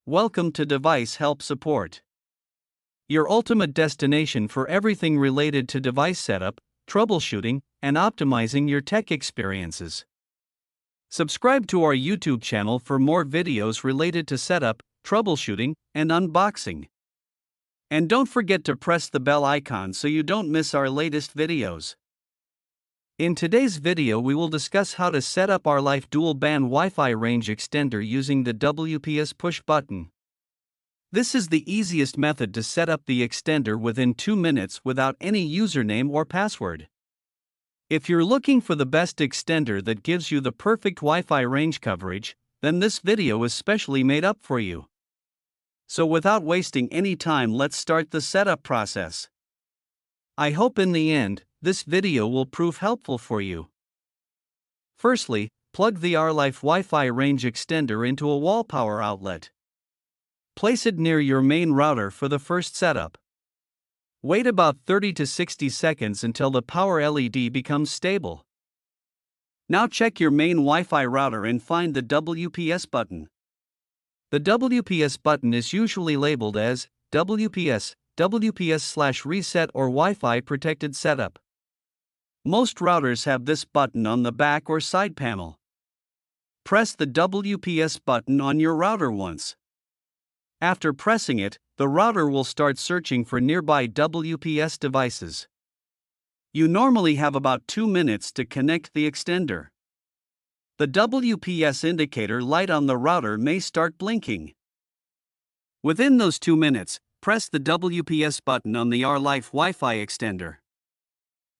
Welcome to Device Help Support, your ultimate destination for everything related to device setup, troubleshooting, and optimizing your tech experiences. Subscribe to our YouTube channel for more videos related to setup, troubleshooting, and unboxing. And don't forget to press the bell icon so you don't miss our latest videos. In today's video we will discuss how to set up Ourlife dual-band Wi-Fi range extender using the WPS push button. This is the easiest method to set up the extender within 2 minutes without any username or password. If you're looking for the best extender that gives you the perfect Wi-Fi range coverage, then this video is specially made up for you. So without wasting any time, let's start the setup process. I hope in the end, this video will prove helpful for you. Firstly, plug the Ourlife Wi-Fi range extender into a wall power outlet. Place it near your main router for the first setup. Wait about 30 to 60 seconds until the power LED becomes stable. Now check your main Wi-Fi router and find the WPS button. The WPS button is usually labeled as WPS, WPS/reset or Wi-Fi protected setup. Most routers have this button on the back or side panel. Press the WPS button on your router once. After pressing it, the router will start searching for nearby WPS devices. You normally have about 2 minutes to connect the extender. The WPS indicator light on the router may start blinking. Within those 2 minutes, press the WPS button on the Ourlife Wi-Fi extender.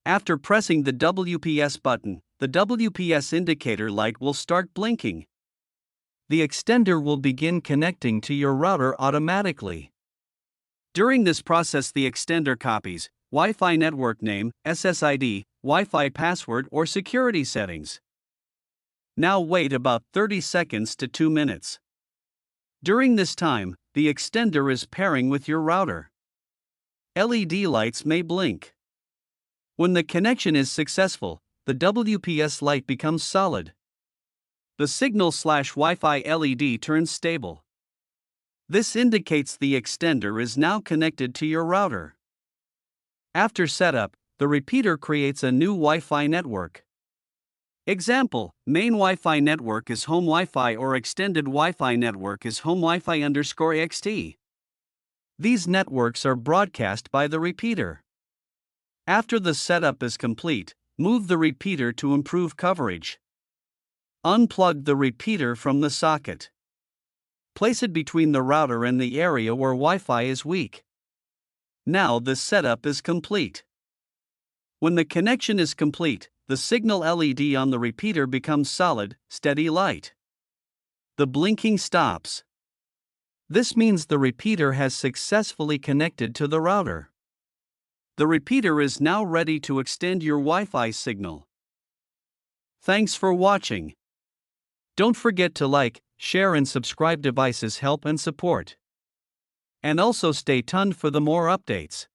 After pressing the WPS button, the WPS indicator light will start blinking. The extender will begin connecting to your router automatically. During this process, the extender copies Wi-Fi network name, SSID, Wi-Fi password, or security settings. Now wait about 30 seconds to 2 minutes. During this time, the extender is pairing with your router. LED lights may blink. When the connection is successful, the WPS light becomes solid. The signal/Wi-Fi LED turns stable. This indicates the extender is now connected to your router. After setup, the repeater creates a new Wi-Fi network. Example: main Wi-Fi network is home Wi-Fi or extended Wi-Fi network is home Wi-Fi_XT. These networks are broadcast by the repeater. After the setup is complete, move the repeater to improve coverage. Unplug the repeater from the socket. Place it between the router and the area where Wi-Fi is weak. Now the setup is complete. When the connection is complete, the signal LED on the repeater becomes solid, steady light. The blinking stops. This means the repeater has successfully connected to the router. The repeater is now ready to extend your Wi-Fi signal. Thanks for watching. Don't forget to like, share and subscribe. Devices help and support. And also stay tuned for the more updates.